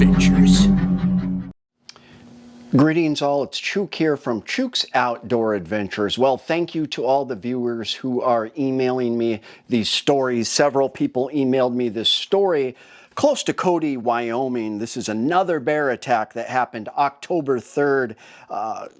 adventures. Greetings all, it's Chuke here from Chuke's Outdoor Adventures. Well, thank you to all the viewers who are emailing me these stories. Several people emailed me this story close to Cody, Wyoming. This is another bear attack that happened October 3rd.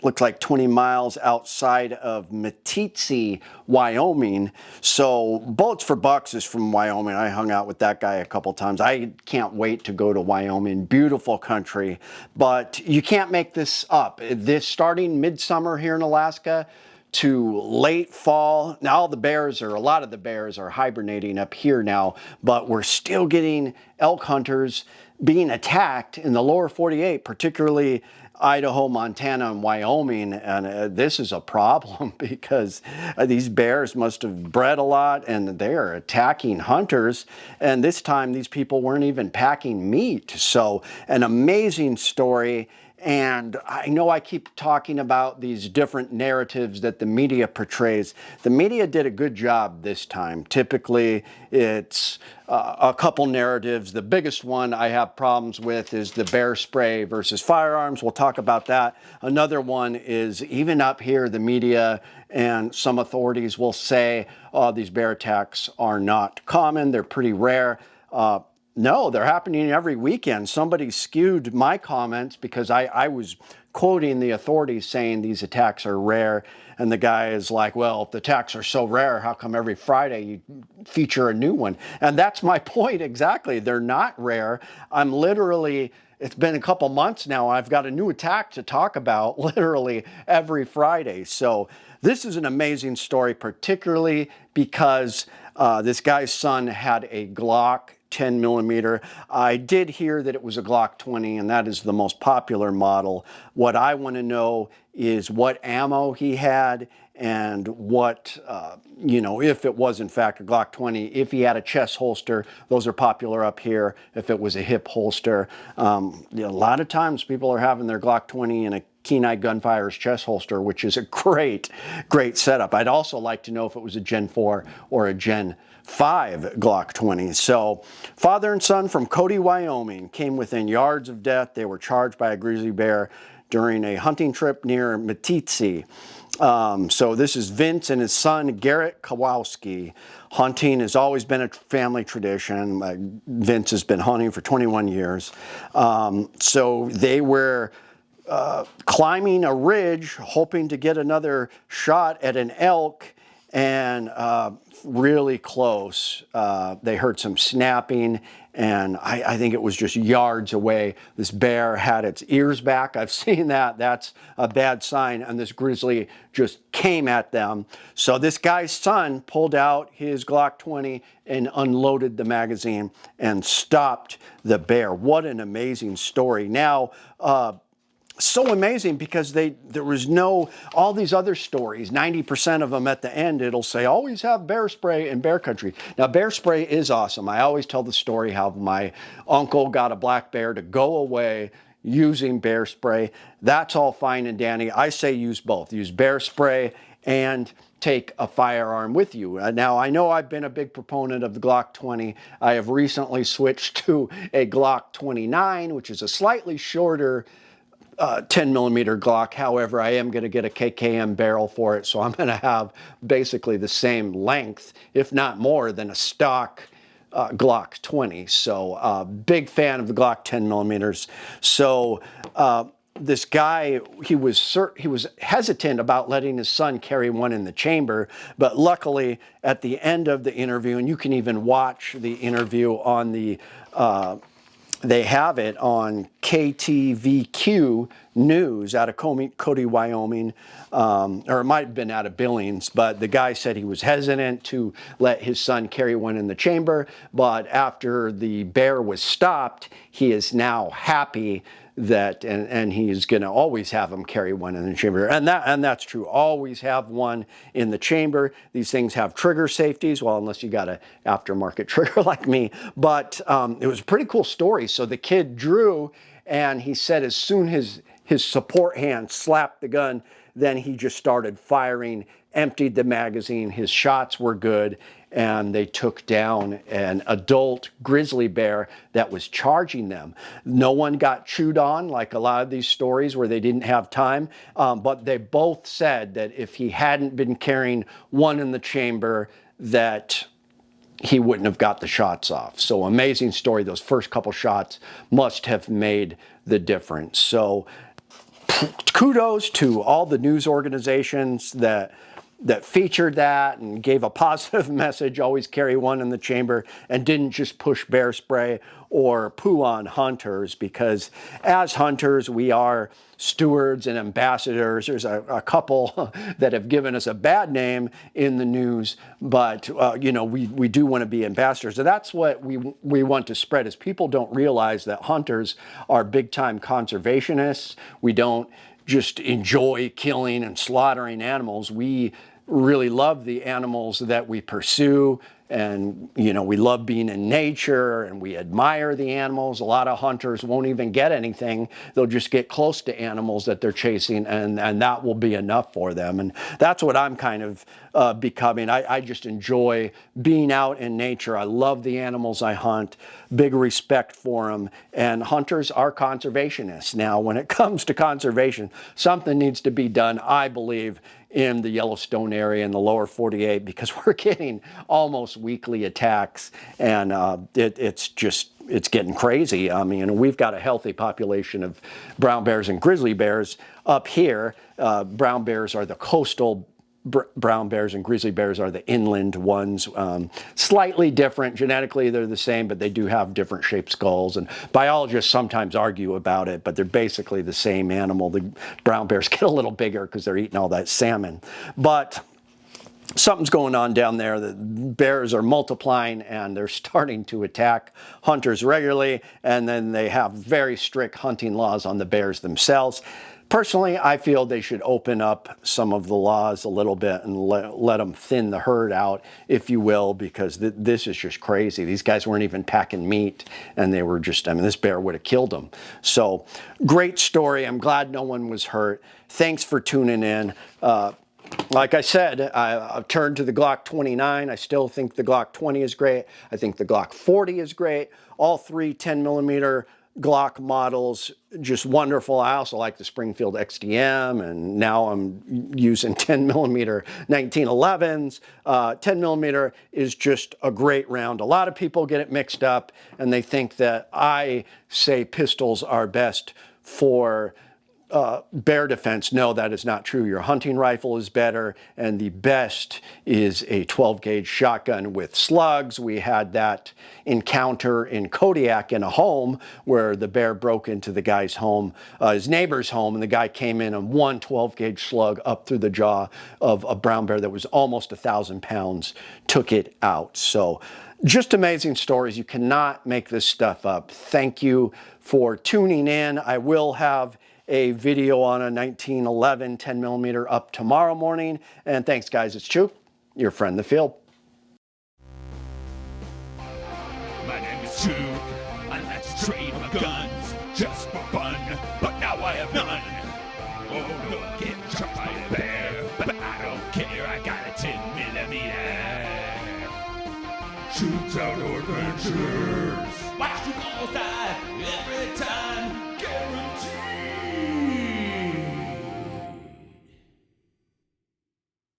Looks like 20 miles outside of Meeteetse, Wyoming. So Bullets for Bucks is from Wyoming. I hung out with that guy a couple times. I can't wait to go to Wyoming. Beautiful country, but you can't make this up. This starting midsummer here in Alaska to late fall. Now a lot of the bears are hibernating up here now, but we're still getting elk hunters being attacked in the lower 48, particularly Idaho, Montana, and Wyoming. And this is a problem because these bears must have bred a lot and they are attacking hunters. And this time these people weren't even packing meat. So an amazing story. And I know I keep talking about these different narratives that the media portrays. The media did a good job this time. Typically, it's a couple narratives. The biggest one I have problems with is the bear spray versus firearms. We'll talk about that. Another one is even up here, the media and some authorities will say, oh, these bear attacks are not common. They're pretty rare. No, they're happening every weekend. Somebody skewed my comments because I was quoting the authorities saying these attacks are rare. And the guy is like, well, if the attacks are so rare, how come every Friday you feature a new one? And that's my point exactly. They're not rare. I'm literally, it's been a couple months now. I've got a new attack to talk about literally every Friday. So this is an amazing story, particularly because this guy's son had a Glock 10 millimeter. I did hear that it was a Glock 20, and that is the most popular model. What I want to know is what ammo he had and what, if it was in fact a Glock 20, if he had a chest holster. Those are popular up here. If it was a hip holster. A lot of times people are having their Glock 20 in a Kenai Gunfire's chest holster, which is a great setup. I'd also like to know if it was a Gen 4 or a Gen 5 Glock 20. So father and son from Cody, Wyoming came within yards of death. They were charged by a grizzly bear during a hunting trip near Meeteetse. So this is Vince and his son Garrett Kowalski. Hunting has always been a family tradition. Vince has been hunting for 21 years. So they were climbing a ridge hoping to get another shot at an elk, and really close. They heard some snapping, and I think it was just yards away. This bear had its ears back. I've seen that. That's a bad sign. And this grizzly just came at them. So this guy's son pulled out his Glock 20 and unloaded the magazine and stopped the bear. What an amazing story. Now, so amazing because there was all these other stories, 90% of them at the end, it'll say, always have bear spray in bear country. Now, bear spray is awesome. I always tell the story how my uncle got a black bear to go away using bear spray. That's all fine and dandy. I say use both. Use bear spray and take a firearm with you. Now, I know I've been a big proponent of the Glock 20. I have recently switched to a Glock 29, which is a slightly shorter 10 millimeter Glock. However, I am going to get a KKM barrel for it, so I'm going to have basically the same length, if not more, than a stock Glock 20. So big fan of the Glock 10 millimeters. So this guy, he was hesitant about letting his son carry one in the chamber, but luckily at the end of the interview, and you can even watch the interview on the they have it on KTVQ News out of Cody, Wyoming, or it might have been out of Billings, but the guy said he was hesitant to let his son carry one in the chamber, but after the bear was stopped, he is now happy that, and he's going to always have him carry one in the chamber. And that's true. Always have one in the chamber. These things have trigger safeties. Well, unless you got an aftermarket trigger like me. But it was a pretty cool story. So the kid drew, and he said as soon as his support hand slapped the gun, then he just started firing, emptied the magazine. His shots were good. and they took down an adult grizzly bear that was charging them. No one got chewed on like a lot of these stories where they didn't have time, but they both said that if he hadn't been carrying one in the chamber, that he wouldn't have got the shots off. So amazing story. Those first couple shots must have made the difference. So kudos to all the news organizations that featured that and gave a positive message, always carry one in the chamber, and didn't just push bear spray or poo on hunters, because as hunters, we are stewards and ambassadors. There's a couple that have given us a bad name in the news, but you know, we do want to be ambassadors. So that's what we want to spread, is people don't realize that hunters are big time conservationists. We don't just enjoy killing and slaughtering animals. We really love the animals that we pursue, and you know, we love being in nature and we admire the animals. A lot of hunters won't even get anything. They'll just get close to animals that they're chasing, and that will be enough for them. And that's what I'm kind of becoming. I just enjoy being out in nature. I love the animals I hunt, big respect for them, and hunters are conservationists. Now, when it comes to conservation, something needs to be done, I believe, in the Yellowstone area in the lower 48, because we're getting almost weekly attacks, and it's getting crazy. I mean, we've got a healthy population of brown bears and grizzly bears up here. Brown bears are the coastal brown bears, and grizzly bears are the inland ones. Slightly different. Genetically, they're the same, but they do have different shaped skulls. And biologists sometimes argue about it, but they're basically the same animal. The brown bears get a little bigger because they're eating all that salmon. But something's going on down there. The bears are multiplying, and they're starting to attack hunters regularly. And then they have very strict hunting laws on the bears themselves. Personally, I feel they should open up some of the laws a little bit and let them thin the herd out, if you will, because this is just crazy. These guys weren't even packing meat, and they were just, I mean, this bear would have killed them. So, great story. I'm glad no one was hurt. Thanks for tuning in. Like I said, I've turned to the Glock 29. I still think the Glock 20 is great. I think the Glock 40 is great. All three 10mm Glock models, just wonderful. I also like the Springfield XDM, and now I'm using 10mm 1911s. 10mm is just a great round. A lot of people get it mixed up, and they think that I say pistols are best for bear defense. No, that is not true. Your hunting rifle is better, and the best is a 12 gauge shotgun with slugs. We had that encounter in Kodiak in a home where the bear broke into the guy's home, his neighbor's home, and the guy came in and one 12 gauge slug up through the jaw of a brown bear that was almost 1,000 pounds, took it out. So just amazing stories. You cannot make this stuff up. Thank you for tuning in. I will have a video on a 1911 10mm up tomorrow morning. And thanks, guys. It's Chuke, your friend in the field. My name is Chuke. I like to trade my guns just for fun, but now I have none. Oh, look, getting shot by a bear, but I don't care. I got a 10mm. Chuke's Outdoor Adventures. Watch you all die every time, guaranteed.